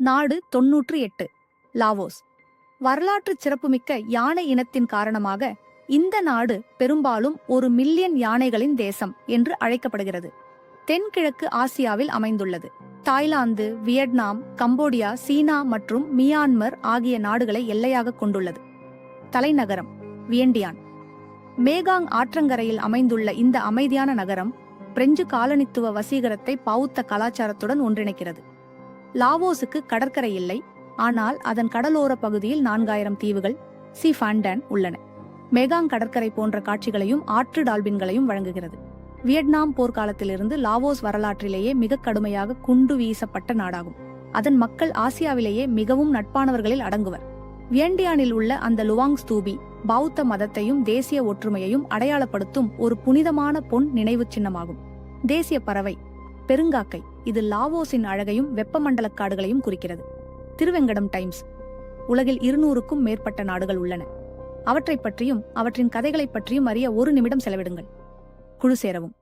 நாடு 98. லாவோஸ். வரலாற்று சிறப்புமிக்க யானை இனத்தின் காரணமாக இந்த நாடு பெரும்பாலும் 1 மில்லியன் யானைகளின் தேசம் என்று அழைக்கப்படுகிறது. தென்கிழக்கு ஆசியாவில் அமைந்துள்ளது. தாய்லாந்து, வியட்நாம், கம்போடியா, சீனா மற்றும் மியான்மர் ஆகிய நாடுகளை எல்லையாக கொண்டுள்ளது. தலைநகரம் வியண்டியான். மேகாங் ஆற்றங்கரையில் அமைந்துள்ள இந்த அமைதியான நகரம் பிரெஞ்சு காலனித்துவ வசீகரத்தை பௌத்த கலாச்சாரத்துடன் ஒன்றிணைக்கிறது. லாவோஸுக்கு கடற்கரை இல்லை, ஆனால் அதன் கடலோர பகுதியில் 4000 தீவுகள் சிஃபாண்டன் உள்ளன. மேகாங் கடற்கரை போன்ற காட்சிகளையும் ஆற்று டால்பின்களையும் வழங்குகிறது. வியட்நாம் போர்க்காலத்திலிருந்து லாவோஸ் வரலாற்றிலேயே மிக கடுமையாக குண்டு வீசப்பட்ட நாடாகும். அதன் மக்கள் ஆசியாவிலேயே மிகவும் நட்பானவர்களில் அடங்குவர். வியண்டியானில் உள்ள அந்த லுவாங் ஸ்தூபி பௌத்த மதத்தையும் தேசிய ஒற்றுமையையும் அடையாளப்படுத்தும் ஒரு புனிதமான பொன் நினைவு சின்னமாகும். தேசிய பறவை பெருங்காக்கை. இது லாவோஸின் அழகையும் வெப்பமண்டல காடுகளையும் குறிக்கிறது. திருவெங்கடம் டைம்ஸ். உலகில் 200க்கும் மேற்பட்ட நாடுகள் உள்ளன. அவற்றைப் பற்றியும் அவற்றின் கதைகளைப் பற்றியும் அறிய 1 நிமிடம் செலவிடுங்கள். குழு சேரவும்.